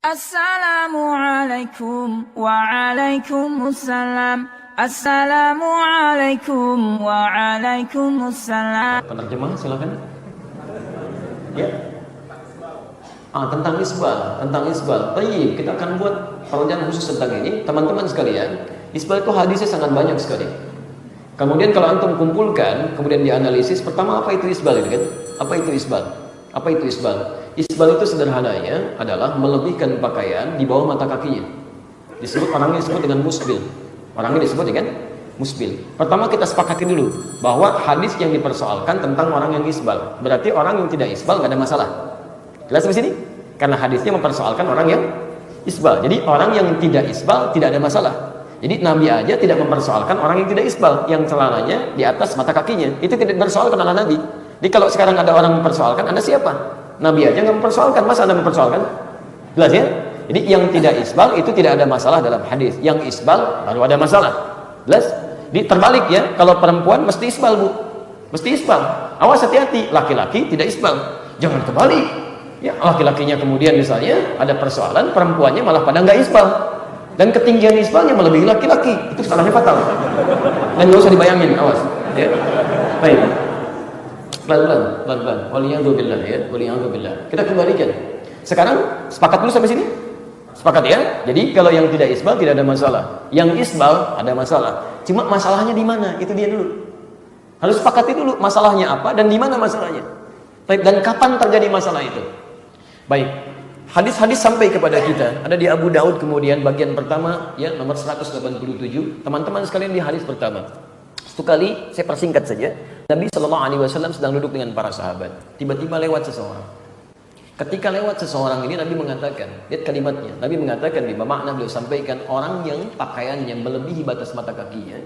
Assalamualaikum waalaikumsalam. Assalamualaikum waalaikumsalam. Penerjemah silakan. Ya. Tentang isbal. Baik, kita akan buat penelitian khusus tentang ini, teman-teman sekalian. Isbal itu hadisnya sangat banyak sekali. Kemudian kalau antum kumpulkan, kemudian dianalisis, pertama apa itu isbal itu kan? Apa itu isbal? Isbal itu sederhananya adalah melebihkan pakaian di bawah mata kakinya. Orangnya disebut dengan musbil. Orangnya disebut dengan musbil. Pertama kita sepakati dulu bahwa hadis yang dipersoalkan tentang orang yang isbal. Berarti orang yang tidak isbal nggak ada masalah. Jelas di sini? Karena hadisnya mempersoalkan orang yang isbal. Jadi orang yang tidak isbal tidak ada masalah. Jadi Nabi aja tidak mempersoalkan orang yang tidak isbal, yang celananya di atas mata kakinya. Itu tidak dipersoalkan oleh Nabi. Jadi kalau sekarang ada orang mempersoalkan, Anda siapa? Nabi aja nggak mempersoalkan, masa Anda mempersoalkan? Jelas ya? Jadi yang tidak isbal itu tidak ada masalah dalam hadis. Yang isbal baru ada masalah. Jelas? Jadi terbalik ya, kalau perempuan mesti isbal, Bu. Mesti isbal. Awas hati-hati, laki-laki tidak isbal. Jangan kebalik. Ya, laki-lakinya kemudian misalnya ada persoalan, perempuannya malah pada nggak isbal. Dan ketinggian isbalnya melebihi laki-laki. Itu salahnya fatal. Dan nggak usah dibayangin, awas. Ya. Baik. Pelan-pelan. Waliyadzubillah ya, waliyadzubillah. Kita kembalikan. Sekarang sepakat dulu sampai sini? Sepakat ya? Jadi kalau yang tidak isbal tidak ada masalah. Yang isbal ada masalah. Cuma masalahnya di mana? Itu dia dulu. Harus sepakati dulu masalahnya apa dan di mana masalahnya. Baik, dan kapan terjadi masalah itu? Baik. Hadis-hadis sampai kepada kita. Ada di Abu Daud kemudian bagian pertama ya nomor 187. Teman-teman sekalian di hadis pertama. Satu kali saya persingkat saja. Nabi Shallallahu Alaihi Wasallam sedang duduk dengan para sahabat. Tiba-tiba lewat seseorang. Ketika lewat seseorang ini Nabi mengatakan, lihat kalimatnya. Nabi mengatakan di makna beliau sampaikan orang yang pakaiannya melebihi batas mata kakinya,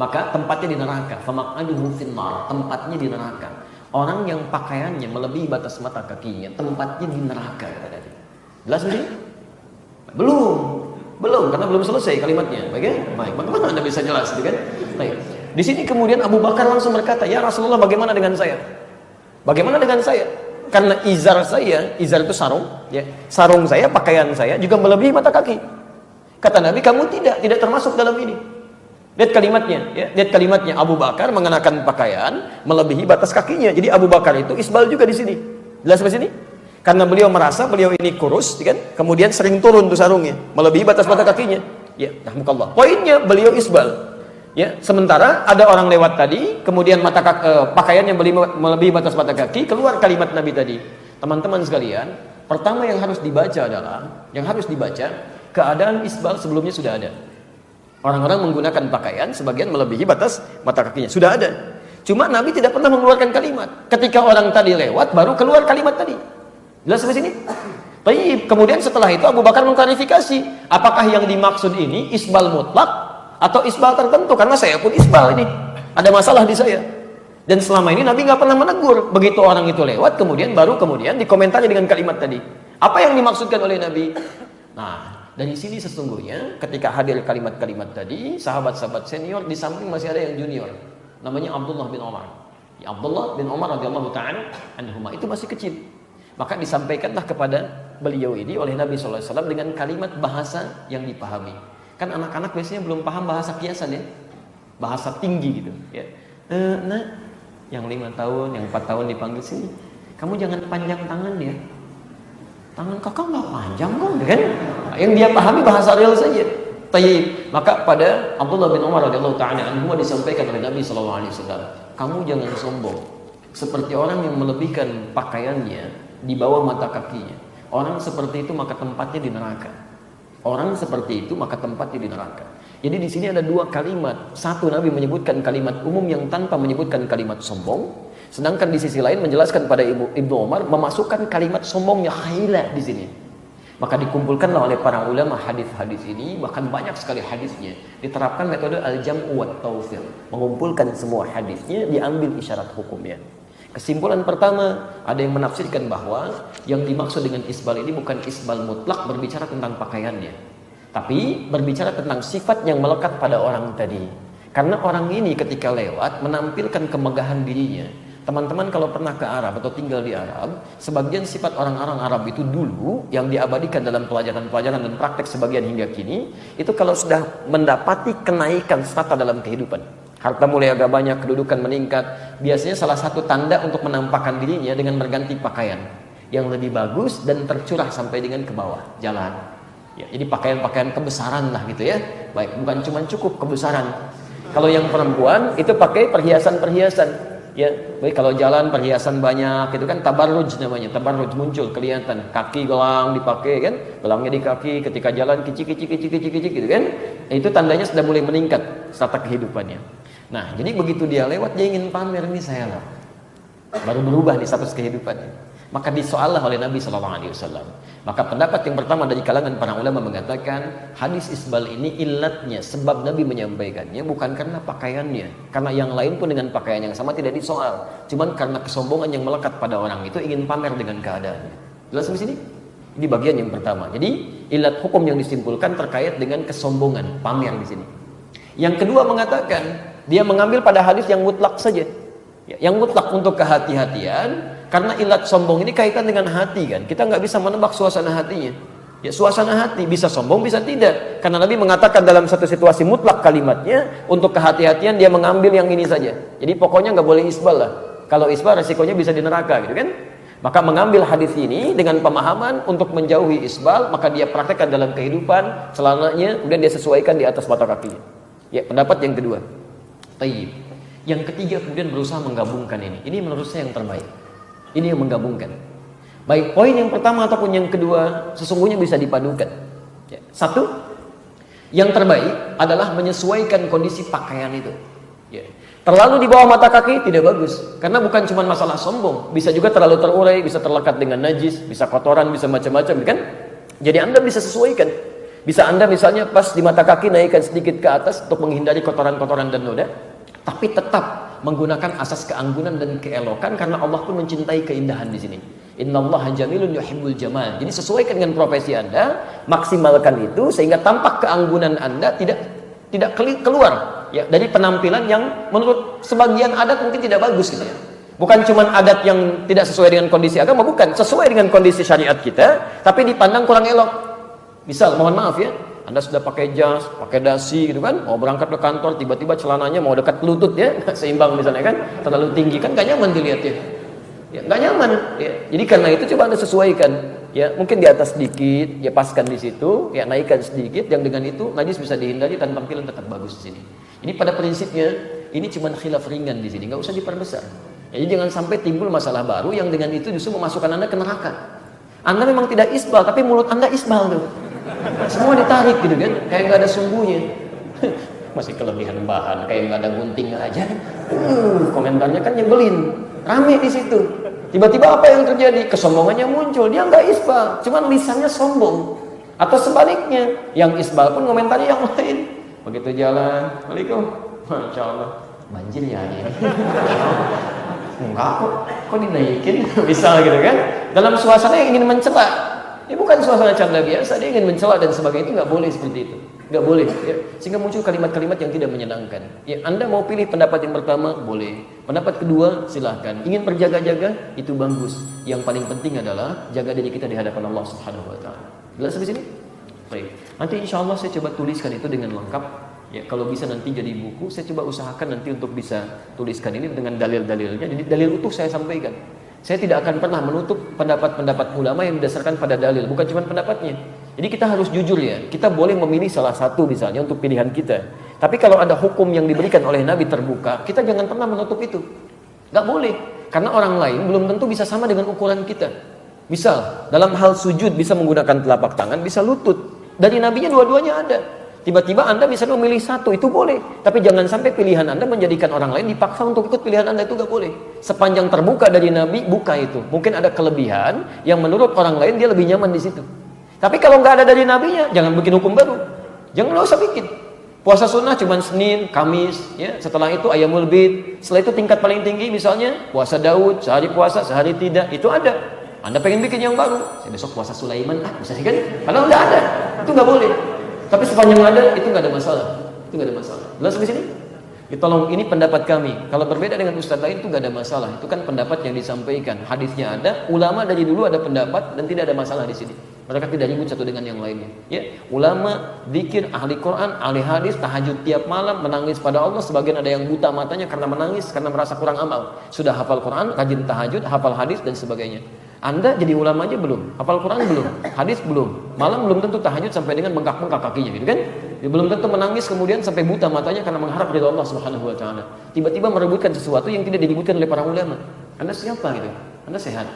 maka tempatnya di neraka. Famaq'aduhu finnar, tempatnya di neraka. Orang yang pakaiannya melebihi batas mata kakinya, tempatnya di neraka. Jelas ini? Belum, karena belum selesai kalimatnya. Baik, bagaimana Anda bisa jelas, kan? Baik. Di sini kemudian Abu Bakar langsung berkata, ya Rasulullah, bagaimana dengan saya? Bagaimana dengan saya? Karena izar itu sarung, ya. Sarung saya, pakaian saya juga melebihi mata kaki. Kata Nabi, kamu tidak termasuk dalam ini. Lihat kalimatnya, ya. Lihat kalimatnya, Abu Bakar mengenakan pakaian melebihi batas kakinya. Jadi Abu Bakar itu isbal juga di sini. Jelas di sini? Karena beliau merasa beliau ini kurus, kan? Kemudian sering turun tuh sarungnya, melebihi batas mata kakinya. Ya, rahmukallah. Poinnya beliau isbal. Ya, sementara ada orang lewat tadi, kemudian pakaiannya melebihi batas mata kaki, keluar kalimat Nabi tadi. Teman-teman sekalian, pertama yang harus dibaca adalah, keadaan isbal sebelumnya sudah ada. Orang-orang menggunakan pakaian sebagian melebihi batas mata kakinya, sudah ada. Cuma Nabi tidak pernah mengeluarkan kalimat. Ketika orang tadi lewat, baru keluar kalimat tadi. Jelas sampai sini? Baik, kemudian setelah itu Abu Bakar mengklarifikasi, apakah yang dimaksud ini isbal mutlak atau isbal tertentu, karena saya pun isbal ini, ada masalah di saya. Dan selama ini Nabi nggak pernah menegur. Begitu orang itu lewat, kemudian dikomentari dengan kalimat tadi. Apa yang dimaksudkan oleh Nabi? Nah, dari sini sesungguhnya ketika hadir kalimat-kalimat tadi, sahabat-sahabat senior di samping masih ada yang junior, namanya Abdullah bin Umar. Ya, Abdullah bin Umar radhiyallahu ta'ala anhuma itu masih kecil. Maka disampaikanlah kepada beliau ini oleh Nabi SAW dengan kalimat bahasa yang dipahami. Kan anak-anak biasanya belum paham bahasa kiasan ya, bahasa tinggi gitu ya. Nah, yang 5 tahun, yang 4 tahun dipanggil sini, kamu jangan panjang tangan ya, tangan kakak nggak panjang kok, kan? Yang dia pahami bahasa real saja. Tayyib. Maka pada Abdullah bin Umar radhiyallahu ta'ala anhu disampaikan oleh Nabi SAW, kamu jangan sombong seperti orang yang melebihkan pakaiannya di bawah mata kakinya. Orang seperti itu maka tempatnya di neraka. Di neraka. Jadi di sini ada dua kalimat. Satu, Nabi menyebutkan kalimat umum yang tanpa menyebutkan kalimat sombong. Sedangkan di sisi lain menjelaskan pada Ibnu Umar memasukkan kalimat sombongnya khailah di sini. Maka dikumpulkanlah oleh para ulama hadis-hadis ini, bahkan banyak sekali hadisnya. Diterapkan metode al-jam'u wat tawfir, mengumpulkan semua hadisnya, diambil isyarat hukumnya. Kesimpulan pertama, ada yang menafsirkan bahwa yang dimaksud dengan isbal ini bukan isbal mutlak berbicara tentang pakaiannya, tapi berbicara tentang sifat yang melekat pada orang tadi. Karena orang ini ketika lewat menampilkan kemegahan dirinya, Teman-teman kalau pernah ke Arab atau tinggal di Arab, sebagian sifat orang-orang Arab itu dulu yang diabadikan dalam pelajaran-pelajaran dan praktek sebagian hingga kini, itu kalau sudah mendapati kenaikan strata dalam kehidupan, harta mulai agak banyak, kedudukan meningkat, biasanya salah satu tanda untuk menampakkan dirinya dengan berganti pakaian yang lebih bagus dan tercurah sampai dengan ke bawah jalan. Ya, jadi pakaian-pakaian kebesaran lah gitu ya. Baik, bukan cuma cukup kebesaran. Kalau yang perempuan itu pakai perhiasan-perhiasan. Ya, baik kalau jalan perhiasan banyak, itu kan tabarruj namanya. Tabarruj muncul kelihatan, kaki gelang dipakai kan, gelangnya di kaki, ketika jalan kicik gitu kan. Itu tandanya sudah mulai meningkat strata kehidupannya. Nah, jadi begitu dia lewat dia ingin pamer, ini saya lah. Baru berubah di status kehidupannya. Maka disoallah oleh Nabi SAW. Maka pendapat yang pertama dari kalangan para ulama mengatakan hadis isbal ini illatnya, sebab Nabi menyampaikannya bukan karena pakaiannya, karena yang lain pun dengan pakaian yang sama tidak disoal, cuman karena kesombongan yang melekat pada orang itu ingin pamer dengan keadaannya. Jelas di sini? Ini bagian yang pertama. Jadi illat hukum yang disimpulkan terkait dengan kesombongan, pamer di sini. Yang kedua mengatakan dia mengambil pada hadis yang mutlak saja, yang mutlak untuk kehati-hatian. Karena ilat sombong ini kaitan dengan hati kan. Kita nggak bisa menebak suasana hatinya. Ya, suasana hati bisa sombong bisa tidak. Karena Nabi mengatakan dalam satu situasi mutlak kalimatnya, untuk kehati-hatian dia mengambil yang ini saja. Jadi pokoknya nggak boleh isbal lah. Kalau isbal resikonya bisa di neraka gitu kan. Maka mengambil hadis ini dengan pemahaman untuk menjauhi isbal, maka dia praktekkan dalam kehidupan selanjutnya, kemudian dia sesuaikan di atas mata kakinya. Ya, pendapat yang kedua. Tayyib. Yang ketiga kemudian berusaha menggabungkan ini. Ini menurut saya yang terbaik. Ini yang menggabungkan. Baik poin yang pertama ataupun yang kedua sesungguhnya bisa dipadukan. Ya. Satu, yang terbaik adalah menyesuaikan kondisi pakaian itu. Ya. Terlalu di bawah mata kaki tidak bagus. Karena bukan cuma masalah sombong, bisa juga terlalu terurai, bisa terlekat dengan najis, bisa kotoran, bisa macam-macam kan. Jadi Anda bisa sesuaikan. Bisa Anda misalnya pas di mata kaki naikkan sedikit ke atas untuk menghindari kotoran-kotoran dan noda, tapi tetap menggunakan asas keanggunan dan keelokan karena Allah pun mencintai keindahan di sini. Innallaha jamilun yuhibbul jamal. Jadi sesuaikan dengan profesi Anda, maksimalkan itu sehingga tampak keanggunan Anda tidak keluar ya dari penampilan yang menurut sebagian adat mungkin tidak bagus gitu ya. Bukan cuma adat yang tidak sesuai dengan kondisi agama, bukan, sesuai dengan kondisi syariat kita, tapi dipandang kurang elok. Misal, mohon maaf ya, Anda sudah pakai jas, pakai dasi gitu kan, mau berangkat ke kantor, tiba-tiba celananya mau dekat lutut ya, seimbang misalnya kan, terlalu tinggi kan, gak nyaman dilihat ya. Ya, gak nyaman ya. Jadi karena itu coba Anda sesuaikan ya, mungkin di atas sedikit, ya paskan di situ, ya naikkan sedikit, yang dengan itu najis bisa dihindari dan tampilan tetap bagus di sini. Ini pada prinsipnya ini cuma khilaf ringan di sini, nggak usah diperbesar. Jadi jangan sampai timbul masalah baru yang dengan itu justru memasukkan Anda ke neraka. Anda memang tidak isbal, tapi mulut Anda isbal tuh. Semua ditarik gitu kan, kayak nggak ada sumbunya. Masih kelebihan bahan, kayak nggak ada gunting aja. Komentarnya kan nyebelin, rame di situ. Tiba-tiba apa yang terjadi? Kesombongannya muncul. Dia nggak isbal, cuman lisannya sombong. Atau sebaliknya, yang isbal pun komentarnya yang lain. Begitu jalan, Waalaikum, Masya Allah, banjir ya ini. Enggak kok dinaikin, misal gitu kan. Dalam suasana yang ingin mencela. Ini bukan suasana canda biasa, dia ingin mencela dan sebagainya, itu nggak boleh seperti itu, nggak boleh. Ya. Sehingga muncul kalimat-kalimat yang tidak menyenangkan. Ya, Anda mau pilih pendapat yang pertama, boleh. Pendapat kedua, silahkan. Ingin berjaga-jaga, itu bagus. Yang paling penting adalah jaga diri kita di hadapan Allah Subhanahu Wa Taala. Jelas sampai sini? Baik. Nanti insya Allah saya coba tuliskan itu dengan lengkap. Ya, kalau bisa nanti jadi buku, saya coba usahakan nanti untuk bisa tuliskan ini dengan dalil-dalilnya. Jadi dalil utuh saya sampaikan. Saya tidak akan pernah menutup pendapat-pendapat ulama yang didasarkan pada dalil, bukan cuma pendapatnya. Jadi kita harus jujur ya, kita boleh memilih salah satu misalnya untuk pilihan kita. Tapi kalau ada hukum yang diberikan oleh Nabi terbuka, kita jangan pernah menutup itu. Gak boleh, karena orang lain belum tentu bisa sama dengan ukuran kita. Misal, dalam hal sujud bisa menggunakan telapak tangan, bisa lutut. Dari Nabinya dua-duanya ada. Tiba-tiba Anda bisa memilih satu, itu boleh. Tapi jangan sampai pilihan Anda menjadikan orang lain dipaksa untuk ikut pilihan Anda, itu gak boleh. Sepanjang terbuka dari Nabi, buka itu. Mungkin ada kelebihan yang menurut orang lain dia lebih nyaman di situ. Tapi kalau nggak ada dari Nabinya, jangan bikin hukum baru. Jangan usah bikin. Puasa sunnah cuma Senin, Kamis, ya. Setelah itu Ayyamul Bid. Setelah itu tingkat paling tinggi misalnya puasa Daud, sehari puasa, sehari tidak. Itu ada. Anda pengen bikin yang baru, saya besok puasa Sulaiman, bisa sih kan? Kalau nggak ada, itu nggak boleh. Tapi sepanjang ada, itu nggak ada masalah. Itu nggak ada masalah. Jelas di sini? Tolong, ini pendapat kami. Kalau berbeda dengan ustadz lain itu gak ada masalah. Itu kan pendapat yang disampaikan. Hadisnya ada, ulama dari dulu ada pendapat dan tidak ada masalah di sini. Mereka tidak ribut satu dengan yang lainnya. Ya, ulama, zikir, ahli Quran, ahli hadis, tahajud tiap malam, menangis pada Allah. Sebagian ada yang buta matanya karena menangis, karena merasa kurang amal. Sudah hafal Quran, rajin tahajud, hafal hadis dan sebagainya. Anda jadi ulama aja belum, hafal Quran belum, hadis belum, malam belum tentu tahajud sampai dengan bengkak-bengkak kakinya, gitu kan? Dia belum tentu menangis kemudian sampai buta matanya karena mengharap ridha Allah Subhanahu wa taala. Tiba-tiba merebutkan sesuatu yang tidak diributkan oleh para ulama. Anda siapa gitu? Anda sehat.